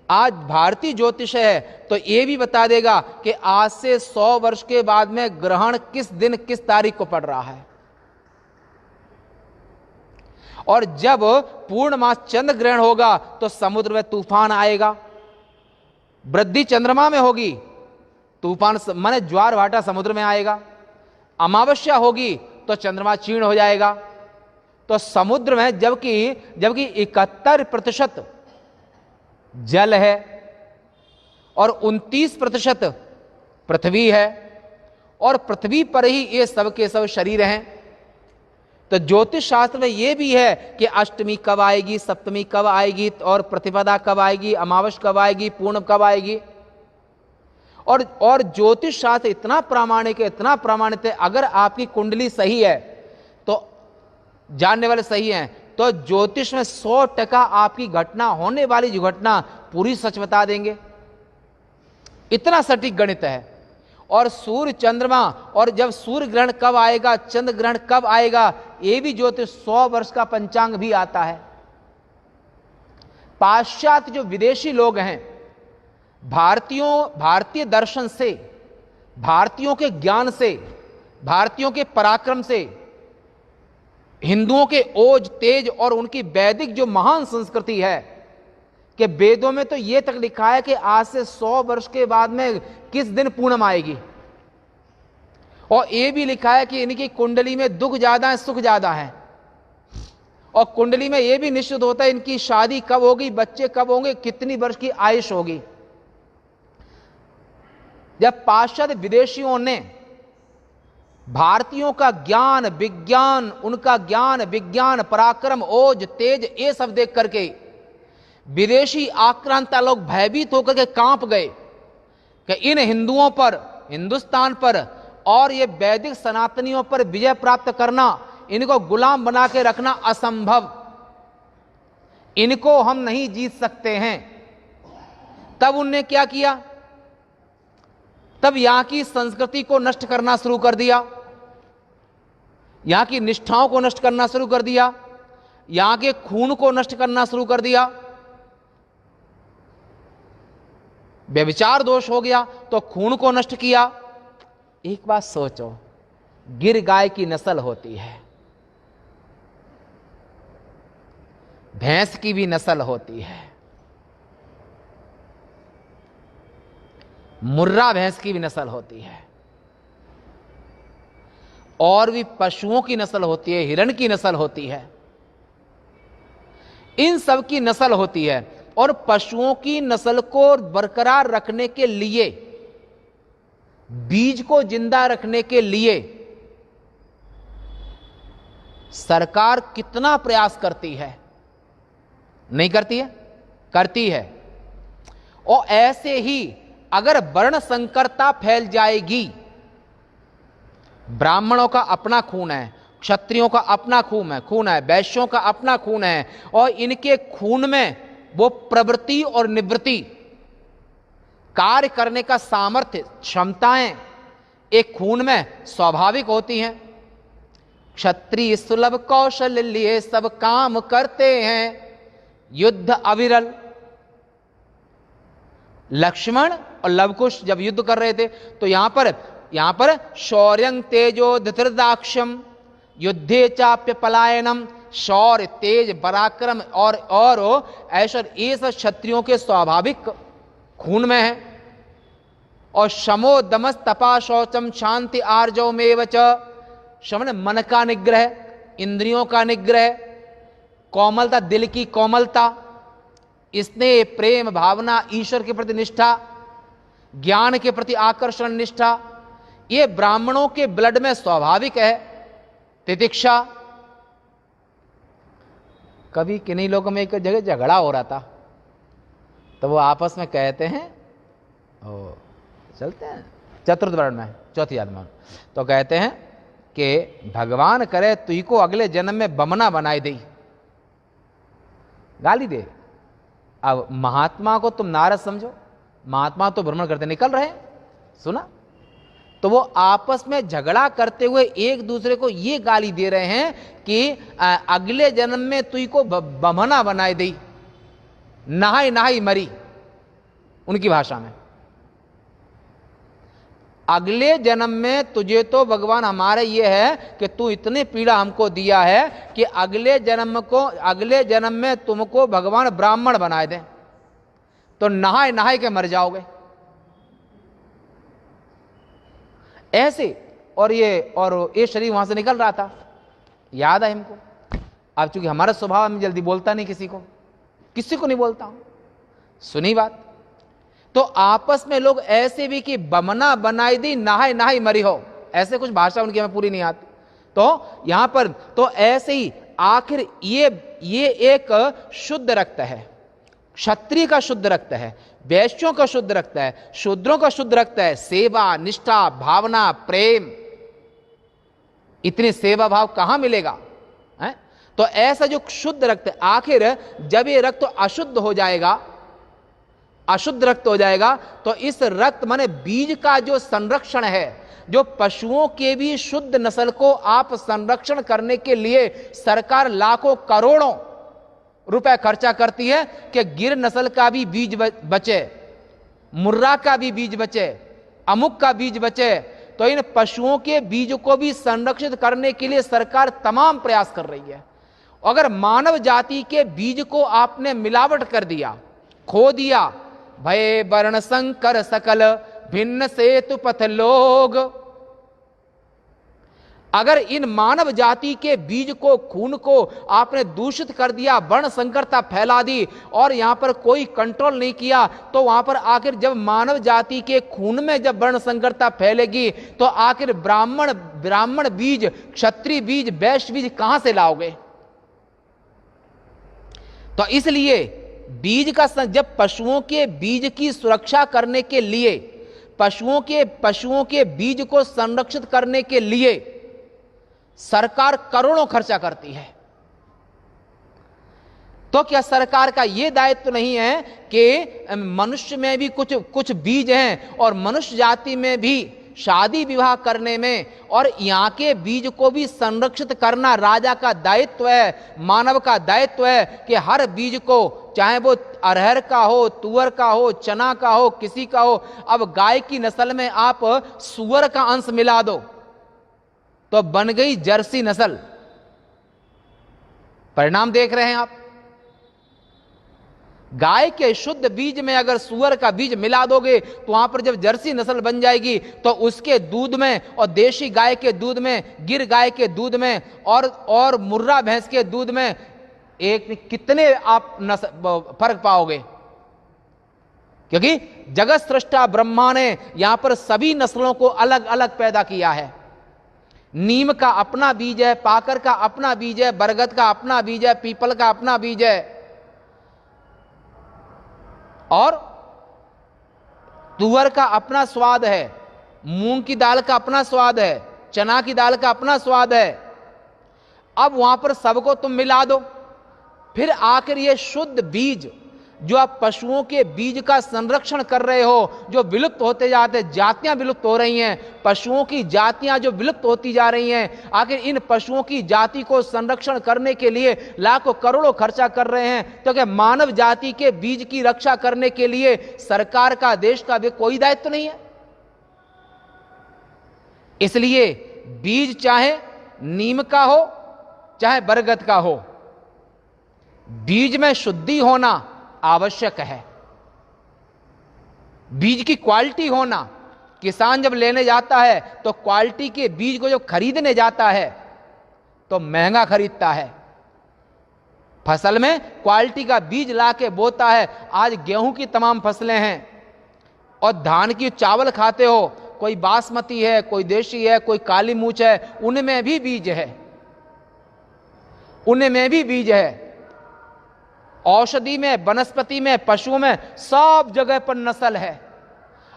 आज भारतीय ज्योतिष है तो ये भी बता देगा कि आज से 100 वर्ष के बाद में ग्रहण किस दिन किस तारीख को पड़ रहा है। और जब पूर्णमास चंद्र ग्रहण होगा तो समुद्र में तूफान आएगा। वृद्धि चंद्रमा में होगी, तूफान माने ज्वार भाटा समुद्र में आएगा। अमावस्या होगी तो चंद्रमा क्षीण हो जाएगा। तो समुद्र में जबकि 71% जल है और 29% पृथ्वी है, और पृथ्वी पर ही ये सब के सब शरीर हैं। तो ज्योतिष शास्त्र में ये भी है कि अष्टमी कब आएगी, सप्तमी कब आएगी, और प्रतिपदा कब आएगी, अमावस्या कब आएगी, पूर्णिमा कब आएगी। और ज्योतिष शास्त्र इतना प्रामाणिक है। अगर आपकी कुंडली सही है तो जानने वाले सही हैं तो ज्योतिष में 100% आपकी घटना, होने वाली जो घटना पूरी सच बता देंगे। इतना सटीक गणित है। और सूर्य चंद्रमा, और जब सूर्य ग्रहण कब आएगा, चंद्र ग्रहण कब आएगा, ये भी ज्योतिष 100 वर्ष का पंचांग भी आता है। पाश्चात्य जो विदेशी लोग हैं, भारतीय दर्शन से, भारतीयों के ज्ञान से, भारतीयों के पराक्रम से, हिंदुओं के ओज तेज और उनकी वैदिक जो महान संस्कृति है, कि वेदों में तो यह तक लिखा है कि आज से 100 वर्ष के बाद में किस दिन पूर्णिमा आएगी। और यह भी लिखा है कि इनकी कुंडली में दुख ज्यादा है, सुख ज्यादा है। और कुंडली में यह भी निश्चित होता है इनकी शादी कब होगी, बच्चे कब होंगे, कितनी वर्ष की आयुष होगी। जब पाश्चात्य विदेशियों ने भारतीयों का ज्ञान विज्ञान, उनका ज्ञान विज्ञान, पराक्रम, ओज तेज, ये सब देख करके विदेशी आक्रांता लोग भयभीत होकर के कांप गए कि इन हिंदुओं पर, हिंदुस्तान पर और ये वैदिक सनातनियों पर विजय प्राप्त करना इनको गुलाम बना के रखना असंभव, इनको हम नहीं जीत सकते हैं। तब उनने क्या किया? तब यहां की संस्कृति को नष्ट करना शुरू कर दिया, यहां की निष्ठाओं को नष्ट करना शुरू कर दिया, यहां के खून को नष्ट करना शुरू कर दिया। व्यभिचार दोष हो गया तो खून को नष्ट किया। एक बात सोचो, गिर गाय की नस्ल होती है, भैंस की भी नस्ल होती है, मुर्रा भैंस की भी नस्ल होती है, और भी पशुओं की नस्ल होती है, हिरण की नस्ल होती है, इन सब की नस्ल होती है। और पशुओं की नस्ल को बरकरार रखने के लिए, बीज को जिंदा रखने के लिए सरकार कितना प्रयास करती है? नहीं करती है? करती है। और ऐसे ही अगर वर्ण संकरता फैल जाएगी, ब्राह्मणों का अपना खून है, क्षत्रियों का अपना खून है, वैश्यों का अपना खून है, और इनके खून में वो प्रवृत्ति और निवृत्ति, कार्य करने का सामर्थ्य, क्षमताएं एक खून में स्वाभाविक होती हैं। क्षत्रिय सुलभ कौशल लिए सब काम करते हैं, युद्ध अविरल। लक्ष्मण और लवकुश जब युद्ध कर रहे थे तो यहां पर शौर्यं तेजो धृतराक्षम युद्धे चाप्य पलायनम, शौर्य, तेज, पराक्रम और ऐश्वर्य, ये सब क्षत्रियों के स्वाभाविक खून में है। और शमो दमस तपा शौचम शांति आर्जव में च, शमन मन का निग्रह, इंद्रियों का निग्रह, कोमलता, दिल की कोमलता, स्नेह, प्रेम भावना, ईश्वर के प्रति निष्ठा, ज्ञान के प्रति आकर्षण निष्ठा, ये ब्राह्मणों के ब्लड में स्वाभाविक है। तितिक्षा, कभी किन्हीं लोगों में एक जगह झगड़ा हो रहा था तो वो आपस में कहते हैं, ओ चलते हैं चतुर्थ वर्ण में, चौथी आत्मा, तो कहते हैं कि भगवान करे तुई को अगले जन्म में बमना बनाए दे, गाली दे। अब महात्मा को तुम नारद समझो, महात्मा तो भ्रमण करते निकल रहे हैं, सुना? तो वो आपस में झगड़ा करते हुए एक दूसरे को ये गाली दे रहे हैं कि अगले जन्म में तुई को बमना बनाए दे, नहाई नहाई मरी, उनकी भाषा में। अगले जन्म में तुझे तो भगवान हमारे ये है कि तू इतने पीड़ा हमको दिया है कि अगले जन्म में तुमको भगवान ब्राह्मण बनाए दें, तो नहाए नहाए के मर जाओगे। ऐसे और ये शरीर वहां से निकल रहा था, याद है हमको। अब चूंकि हमारा स्वभाव, में जल्दी बोलता नहीं, किसी को नहीं बोलता हूं, सुनी बात। तो आपस में लोग ऐसे भी कि बमना बनाई दी, नहाई नहाई मरी हो, ऐसे कुछ भाषा उनकी हमें पूरी नहीं आती। तो यहां पर तो ऐसे ही आखिर ये एक शुद्ध रक्त है, क्षत्रिय का शुद्ध रक्त है, वैश्यों का शुद्ध रक्त है, शूद्रों का शुद्ध रक्त है, सेवा, निष्ठा, भावना, प्रेम। इतनी सेवा भाव कहां मिलेगा है? तो ऐसा जो शुद्ध रक्त, आखिर जब ये रक्त अशुद्ध हो जाएगा, अशुद्ध रक्त हो जाएगा, तो इस रक्त माने बीज का जो संरक्षण है, जो पशुओं के भी शुद्ध नस्ल को आप संरक्षण करने के लिए सरकार लाखों करोड़ों रुपए खर्चा करती है कि गिर नस्ल का भी बीज बचे, मुर्रा का भी बीज बचे, अमुक का बीज बचे। तो इन पशुओं के बीज को भी संरक्षित करने के लिए सरकार तमाम प्रयास कर रही है। अगर मानव जाति के बीज को आपने मिलावट कर दिया, खो दिया, भय वर्ण संकर सकल भिन्न सेतु पथ लोग, अगर इन मानव जाति के बीज को, खून को आपने दूषित कर दिया, वर्ण संकरता फैला दी और यहां पर कोई कंट्रोल नहीं किया, तो वहां पर आखिर जब मानव जाति के खून में जब वर्ण संकरता फैलेगी तो आखिर ब्राह्मण बीज, क्षत्रिय बीज, वैश्य बीज कहां से लाओगे? तो इसलिए बीज का जब पशुओं के बीज की सुरक्षा करने के लिए, पशुओं के बीज को संरक्षित करने के लिए सरकार करोड़ों खर्चा करती है, तो क्या सरकार का यह दायित्व नहीं है कि मनुष्य में भी कुछ कुछ बीज हैं और मनुष्य जाति में भी शादी विवाह करने में और यहां के बीज को भी संरक्षित करना राजा का दायित्व है, मानव का दायित्व है कि हर बीज को, चाहे वो अरहर का हो, तुअर का हो, चना का हो, किसी का हो। अब गाय की नस्ल में आप सुअर का अंश मिला दो तो बन गई जर्सी नस्ल। परिणाम देख रहे हैं आप। गाय के शुद्ध बीज में अगर सुअर का बीज मिला दोगे तो वहां पर जब जर्सी नस्ल बन जाएगी तो उसके दूध में और देशी गाय के दूध में, गिर गाय के दूध में और मुर्रा भैंस के दूध में एक कितने आप फर्क पाओगे, क्योंकि जगत सृष्टा ब्रह्मा ने यहां पर सभी नस्लों को अलग अलग पैदा किया है। नीम का अपना बीज है, पाकर का अपना बीज है, बरगद का अपना बीज है, पीपल का अपना बीज है, और तुअर का अपना स्वाद है, मूंग की दाल का अपना स्वाद है, चना की दाल का अपना स्वाद है। अब वहां पर सबको तुम मिला दो, फिर आखिर ये शुद्ध बीज जो आप पशुओं के बीज का संरक्षण कर रहे हो, जो विलुप्त होते जाते, जातियां विलुप्त हो रही हैं, पशुओं की जातियां जो विलुप्त होती जा रही हैं, आखिर इन पशुओं की जाति को संरक्षण करने के लिए लाखों करोड़ों खर्चा कर रहे हैं, तो क्या मानव जाति के बीज की रक्षा करने के लिए सरकार का, देश का भी कोई दायित्व नहीं है? इसलिए बीज चाहे नीम का हो चाहे बरगद का हो, बीज में शुद्धि होना आवश्यक है। बीज की क्वालिटी होना, किसान जब लेने जाता है तो क्वालिटी के बीज को जब खरीदने जाता है तो महंगा खरीदता है। फसल में क्वालिटी का बीज लाके बोता है। आज गेहूं की तमाम फसलें हैं और धान की चावल खाते हो, कोई बासमती है, कोई देशी है, कोई काली मूछ है, उनमें भी बीज है, उनमें भी बीज है। औषधि में, वनस्पति में, पशुओं में, सब जगह पर नस्ल है।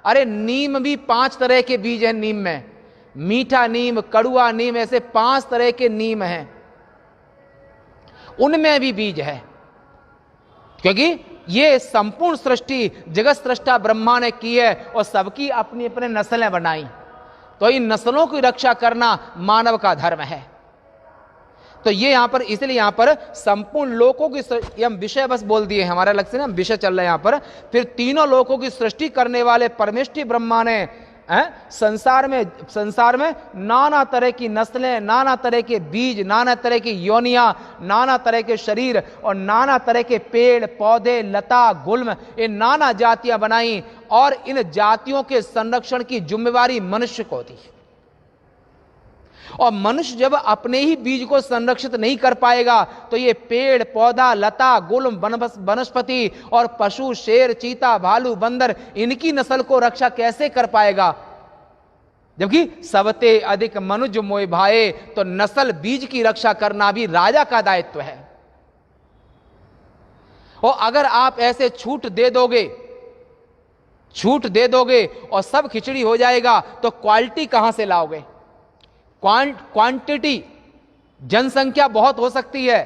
अरे नीम भी 5 तरह के बीज हैं। नीम में मीठा नीम, कड़ुआ नीम, ऐसे 5 तरह के नीम हैं, उनमें भी बीज है, क्योंकि ये संपूर्ण सृष्टि जगत सृष्टा ब्रह्मा ने की है और सबकी अपनी अपनी नस्लें बनाई, तो इन नस्लों की रक्षा करना मानव का धर्म है। तो ये यहां पर, इसलिए यहां पर संपूर्ण लोकों की, हम विषय बस बोल दिए, हमारा लक्ष्य ना विषय चल रहा है यहां पर। फिर तीनों लोकों की सृष्टि करने वाले परमेष्ठी ब्रह्मा ने संसार में नाना तरह की नस्लें, नाना तरह के बीज, नाना तरह की योनियां, नाना तरह के शरीर और नाना तरह के पेड़ पौधे, लता गुल्म, ये नाना जातियां बनाई और इन जातियों के संरक्षण की जिम्मेवारी मनुष्य को दी। और मनुष्य जब अपने ही बीज को संरक्षित नहीं कर पाएगा तो ये पेड़ पौधा, लता गुल्म, वनस्पति और पशु, शेर, चीता, भालू, बंदर, इनकी नस्ल को रक्षा कैसे कर पाएगा? जबकि सबते अधिक मनुज मोय भाए, तो नस्ल बीज की रक्षा करना भी राजा का दायित्व है। और अगर आप ऐसे छूट दे दोगे और सब खिचड़ी हो जाएगा तो क्वालिटी कहां से लाओगे? क्वांटिटी, जनसंख्या बहुत हो सकती है,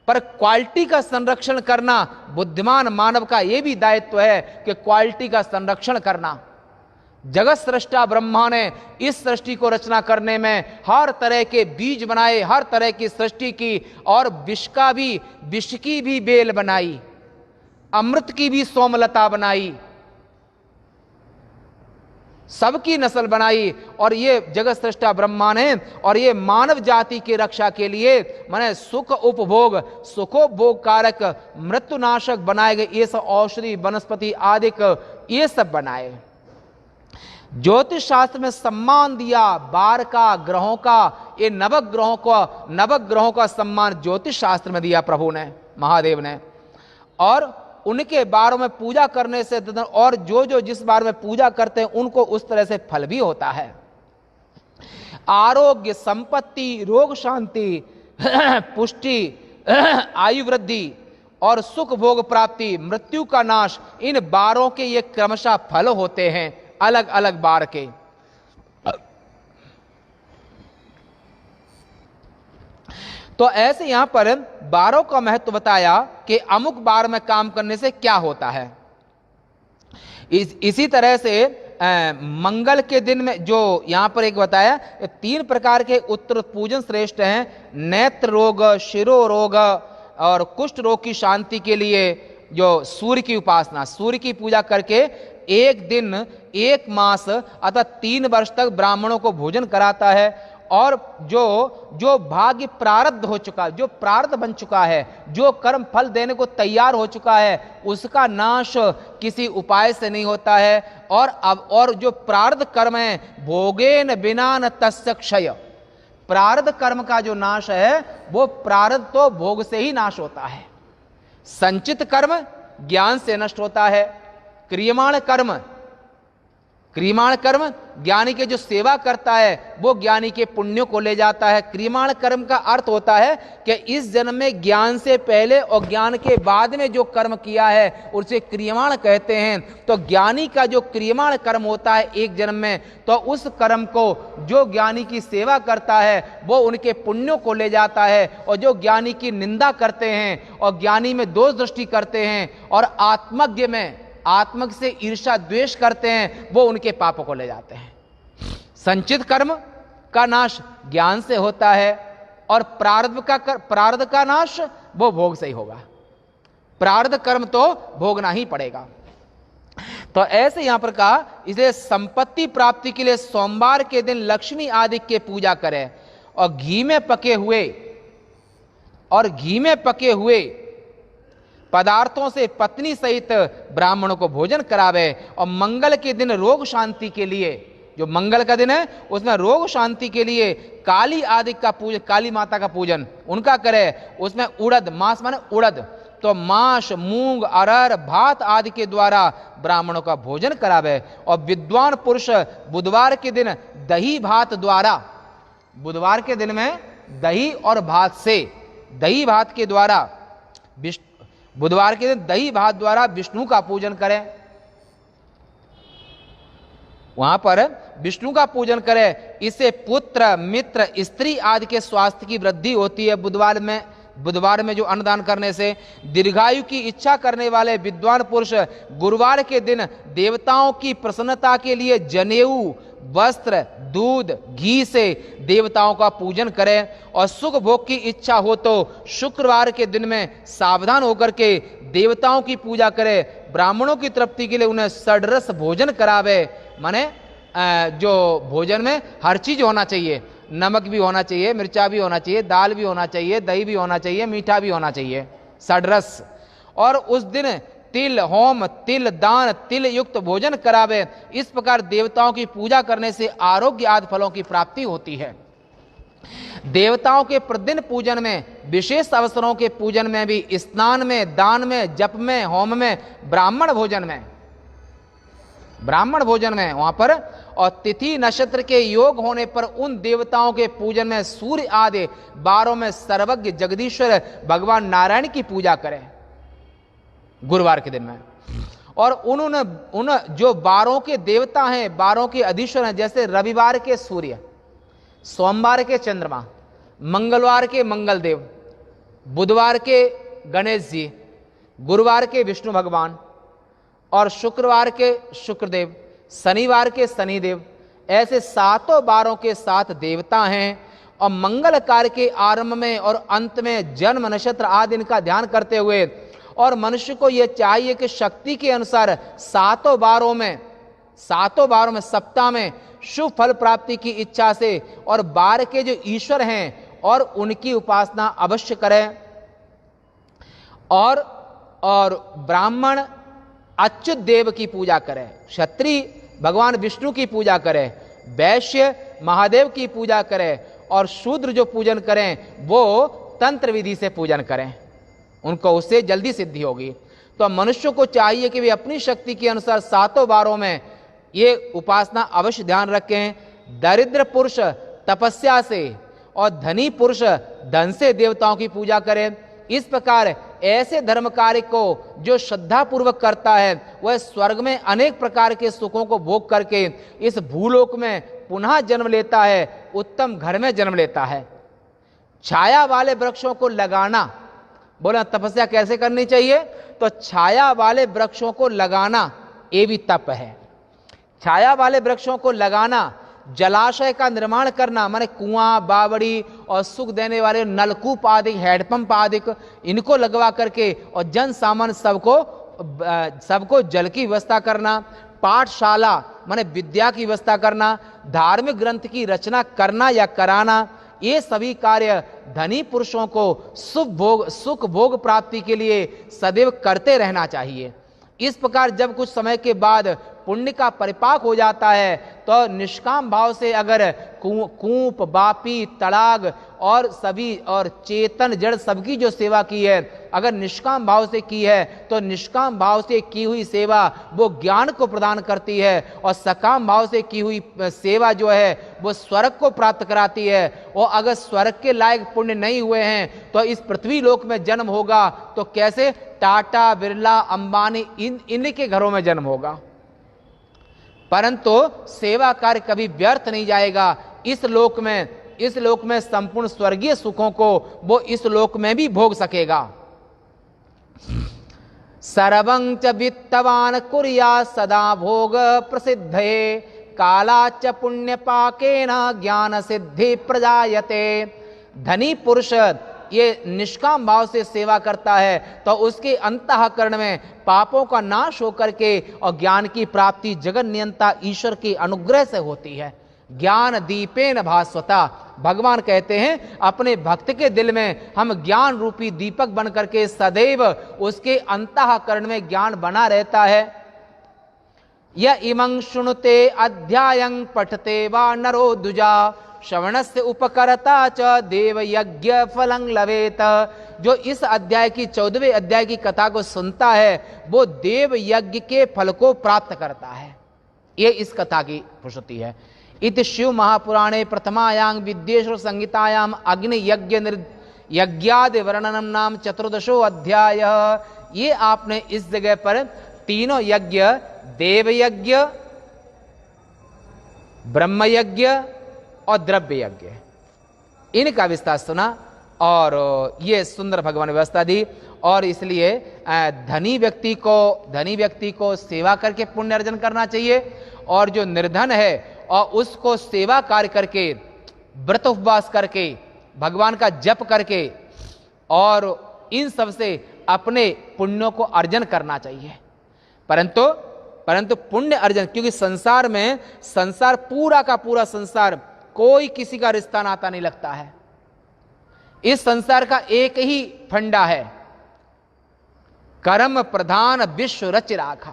पर क्वालिटी का संरक्षण करना बुद्धिमान मानव का यह भी दायित्व है कि क्वालिटी का संरक्षण करना। जगत सृष्टा ब्रह्मा ने इस सृष्टि को रचना करने में हर तरह के बीज बनाए, हर तरह की सृष्टि की, और विष की भी बेल बनाई, अमृत की भी सोमलता बनाई, सबकी नस्ल बनाई। और ये जगत सृष्टा ब्रह्मा ने, और ये मानव जाति की रक्षा के लिए माने सुखोपभोग कारक, मृत्युनाशक बनाए गए ये सब औषधि, वनस्पति आदि ये सब बनाए। ज्योतिष शास्त्र में सम्मान दिया 12 का, ग्रहों का, ये नवग्रहों का सम्मान ज्योतिष शास्त्र में दिया प्रभु ने, महादेव ने। और उनके बारों में पूजा करने से, और जो जिस बार में पूजा करते हैं उनको उस तरह से फल भी होता है। आरोग्य, संपत्ति, रोग शांति, पुष्टि, आयु वृद्धि और सुख भोग प्राप्ति, मृत्यु का नाश, इन बारों के ये क्रमशः फल होते हैं, अलग अलग बार के। तो ऐसे यहां पर बारों का महत्व बताया कि अमुक बार में काम करने से क्या होता है। इसी तरह से मंगल के दिन में जो यहां पर एक बताया, 3 प्रकार के उत्तर पूजन श्रेष्ठ हैं। नेत्र रोग, शिरो रोग और कुष्ठ रोग की शांति के लिए जो सूर्य की उपासना, सूर्य की पूजा करके 1 दिन 1 मास अथवा 3 वर्ष तक ब्राह्मणों को भोजन कराता है। और जो भाग्य प्रारब्ध हो चुका, जो प्रारब्ध बन चुका है, जो कर्म फल देने को तैयार हो चुका है, उसका नाश किसी उपाय से नहीं होता है। और जो प्रारब्ध कर्म है, भोगेन बिना न तस्य क्षय, प्रारब्ध कर्म का जो नाश है वो प्रारब्ध तो भोग से ही नाश होता है। संचित कर्म ज्ञान से नष्ट होता है। क्रियमाण कर्म ज्ञानी के जो सेवा करता है वो ज्ञानी के पुण्यों को ले जाता है। क्रियमाण कर्म का अर्थ होता है कि इस जन्म में ज्ञान से पहले और ज्ञान के बाद में जो कर्म किया है उसे क्रियमाण कहते हैं। तो ज्ञानी का जो क्रियमाण कर्म होता है एक जन्म में, तो उस कर्म को जो ज्ञानी की सेवा करता है वो उनके पुण्यों को ले जाता है। और जो ज्ञानी की निंदा करते हैं और ज्ञानी में दोष दृष्टि करते हैं और आत्मज्ञ से ईर्ष्या द्वेष करते हैं, वो उनके पापों को ले जाते हैं। संचित कर्म का नाश ज्ञान से होता है और प्रारब्ध का नाश वो भोग से ही होगा। प्रारब्ध कर्म तो भोगना ही पड़ेगा। तो ऐसे यहां पर कहा, इसे संपत्ति प्राप्ति के लिए सोमवार के दिन लक्ष्मी आदि के पूजा करें और घी में पके हुए पदार्थों से पत्नी सहित ब्राह्मणों को भोजन करावे। और मंगल के दिन रोग शांति के लिए, जो मंगल का दिन है उसमें रोग शांति के लिए काली आदि का पूजन, काली माता का पूजन उनका करे। उसमें उड़द, मांस माने उड़द, तो मांस, मूंग, अरहर, भात आदि के द्वारा ब्राह्मणों का भोजन करावे। और विद्वान पुरुष बुधवार के दिन दही भात द्वारा, बुधवार के दिन में दही और भात से, दही भात के द्वारा बुधवार के दिन दही भात द्वारा विष्णु का पूजन करें। वहां पर विष्णु का पूजन करें। इससे पुत्र, मित्र, स्त्री आदि के स्वास्थ्य की वृद्धि होती है। बुधवार में जो अन्नदान करने से दीर्घायु की इच्छा करने वाले विद्वान पुरुष गुरुवार के दिन देवताओं की प्रसन्नता के लिए जनेऊ, वस्त्र, दूध, घी से देवताओं का पूजन करें। और सुख भोग की इच्छा हो तो शुक्रवार के दिन में सावधान होकर के देवताओं की पूजा करें। ब्राह्मणों की तृप्ति के लिए उन्हें षड्रस भोजन करावे। माने जो भोजन में हर चीज होना चाहिए, नमक भी होना चाहिए, मिर्चा भी होना चाहिए, दाल भी होना चाहिए, दही भी होना चाहिए, मीठा भी होना चाहिए, षड्रस। और उस दिन तिल, होम, तिल दान, तिल युक्त भोजन करावे। इस प्रकार देवताओं की पूजा करने से आरोग्य आदि फलों की प्राप्ति होती है। देवताओं के प्रतिदिन पूजन में, विशेष अवसरों के पूजन में भी, स्नान में, दान में, जप में, होम में, ब्राह्मण भोजन में वहां पर, और तिथि नक्षत्र के योग होने पर उन देवताओं के पूजन में सूर्य आदि बारों में सर्वज्ञ जगदीश्वर भगवान नारायण की पूजा करें गुरुवार के दिन में। और उन जो बारों के देवता हैं, बारों के अधीश्वर हैं, जैसे रविवार के सूर्य, सोमवार के चंद्रमा, मंगलवार के मंगलदेव, बुधवार के गणेश जी, गुरुवार के विष्णु भगवान और शुक्रवार के शुक्रदेव, शनिवार के शनिदेव, ऐसे 7 बारों के 7 देवता हैं। और मंगल कार्य के आरंभ में और अंत में जन्म, नक्षत्र आदि इनका ध्यान करते हुए, और मनुष्य को यह चाहिए कि शक्ति के अनुसार 7 बारों में सप्ताह में शुभ फल प्राप्ति की इच्छा से और बार के जो ईश्वर हैं और उनकी उपासना अवश्य करें। और ब्राह्मण अच्युत देव की पूजा करें, क्षत्रिय भगवान विष्णु की पूजा करें, वैश्य महादेव की पूजा करें, और शूद्र जो पूजन करें वो तंत्र विधि से पूजन करें, उनको उससे जल्दी सिद्धि होगी। तो मनुष्य को चाहिए कि वे अपनी शक्ति के अनुसार 7 बारों में ये उपासना अवश्य ध्यान रखें। दरिद्र पुरुष तपस्या से और धनी पुरुष धन से देवताओं की पूजा करें। इस प्रकार ऐसे धर्म कार्य को जो श्रद्धा पूर्वक करता है वह स्वर्ग में अनेक प्रकार के सुखों को भोग करके इस भूलोक में पुनः जन्म लेता है, उत्तम घर में जन्म लेता है। छाया वाले वृक्षों को लगाना, बोला तपस्या कैसे करनी चाहिए, तो छाया वाले वृक्षों को लगाना ये भी तप है। छाया वाले वृक्षों को लगाना, जलाशय का निर्माण करना, माने कुआं, बावड़ी और सुख देने वाले नलकूप आदि, हैंडपंप आदि इनको लगवा करके और जन सामान्य सबको जल की व्यवस्था करना, पाठशाला माने विद्या की व्यवस्था करना, धार्मिक ग्रंथ की रचना करना या कराना, ये सभी कार्य धनी पुरुषों को सुख भोग प्राप्ति के लिए सदैव करते रहना चाहिए। इस प्रकार जब कुछ समय के बाद पुण्य का परिपाक हो जाता है तो निष्काम भाव से अगर कूप, बापी, तड़ाग और सभी और चेतन जड़ सबकी जो सेवा की है, अगर निष्काम भाव से की है तो निष्काम भाव से की हुई सेवा वो ज्ञान को प्रदान करती है, और सकाम भाव से की हुई सेवा जो है वो स्वर्ग को प्राप्त कराती है। और अगर स्वर्ग के लायक पुण्य नहीं हुए हैं तो इस पृथ्वी लोक में जन्म होगा तो कैसे, टाटा, बिरला, अंबानी इनके घरों में जन्म होगा, परंतु सेवा कार्य कभी व्यर्थ नहीं जाएगा। इस लोक में संपूर्ण स्वर्गीय सुखों को वो इस लोक में भी भोग सकेगा। सर्वं च वित्तवान कुर्या सदा भोग प्रसिद्धये, कालाच पुण्य पाकेन ज्ञान सिद्धि प्रजायते। धनी पुरुष ये निष्काम भाव से सेवा करता है तो उसके अंतःकरण में पापों का नाश होकर के और ज्ञान की प्राप्ति जगत नियंता ईश्वर के अनुग्रह से होती है। ज्ञान दीपेन भास्वता, भगवान कहते हैं अपने भक्त के दिल में हम ज्ञान रूपी दीपक बन करके सदैव उसके अंतःकरण में ज्ञान बना रहता है। य इमं शृणुते अध्यायं पठते वा नरो द्विजा, श्रवणस्य उपकरता च देव यज्ञ फलं लवेत। जो इस अध्याय की 14वें अध्याय की कथा को सुनता है वो देव यज्ञ के फल को प्राप्त करता है। ये इस कथा की प्रस्तुति है। इति शिव महापुराणे प्रथमायां विद्येश्वर संहितायां अग्नि यज्ञादि वर्णनम नाम 14 अध्याय। ये आपने इस जगह पर तीनों यज्ञ, देव यज्ञ, ब्रह्म यज्ञ और द्रव्य यज्ञ, इनका विस्तार सुना और ये सुंदर भगवान ने व्यवस्था दी। और इसलिए धनी व्यक्ति को सेवा करके पुण्य अर्जन करना चाहिए, और जो निर्धन है और उसको सेवा कार्य करके, व्रत उपवास करके, भगवान का जप करके और इन सब से अपने पुण्यों को अर्जन करना चाहिए। परंतु पुण्य अर्जन, क्योंकि संसार पूरा का पूरा संसार कोई किसी का रिश्ता नाता नहीं लगता है। इस संसार का एक ही फंडा है, कर्म प्रधान विश्व रच राखा।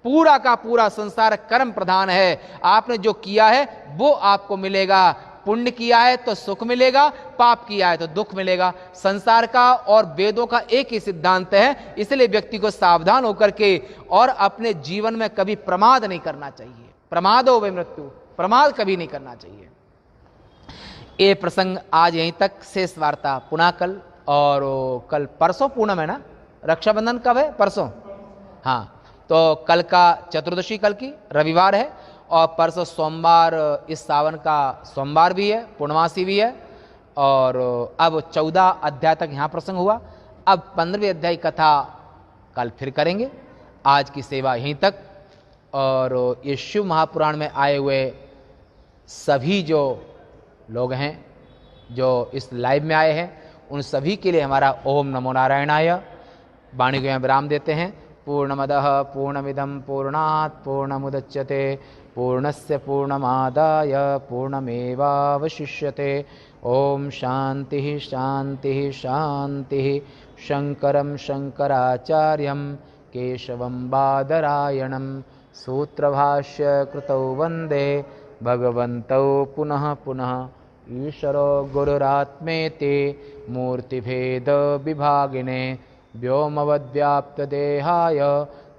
पूरा का पूरा संसार कर्म प्रधान है। आपने जो किया है वो आपको मिलेगा। पुण्य किया है तो सुख मिलेगा, पाप किया है तो दुख मिलेगा। संसार का और वेदों का एक ही सिद्धांत है। इसलिए व्यक्ति को सावधान होकर के और अपने जीवन में कभी प्रमाद नहीं करना चाहिए। प्रमादो वे मृत्यु, प्रमाद कभी नहीं करना चाहिए। ये प्रसंग आज यहीं तक शेष वार्ता पुनः कल, और कल परसों पूनम है ना, रक्षाबंधन कब है? परसों। हाँ, तो कल का चतुर्दशी, कल की रविवार है, और परसों सोमवार इस सावन का सोमवार भी है, पूर्णमासी भी है। और अब 14 अध्याय तक यहाँ प्रसंग हुआ। अब 15वें अध्याय कथा कल फिर करेंगे। आज की सेवा यहीं तक। और ये शिव महापुराण में आए हुए सभी जो लोग हैं जो इस लाइव में आए हैं, उन सभी के लिए हमारा ओम नमो नारायणाय। वाणी को यहाँ विराम देते हैं। पूर्णमदः पूर्णमिदं पूर्णात् पूर्णमुदच्यते पूर्णस्य पूर्णमादाय पूर्णमेवावशिष्यते। ओम शांति शांति शांति। शंकरं शंकराचार्यं केशवं बादरायणं सूत्रभाष्य कृतौ वंदे भगवन्तौ पुनः पुनः। ईश्वरो गुरुरात्मेति मूर्तिभेद विभागिने व्योमवद्व्याप्तदेहाय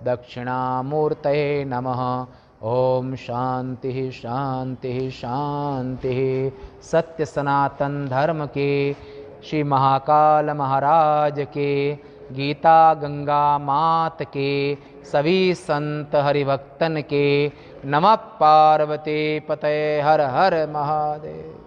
दक्षिणामूर्तये नमः। ओम शांति शांति शांति। सत्य सनातन धर्म के श्री महाकाल महाराज के, गीता गंगा मात के, सभी संत हरिभक्तन के। नमः पार्वती पतये हर हर महादेव।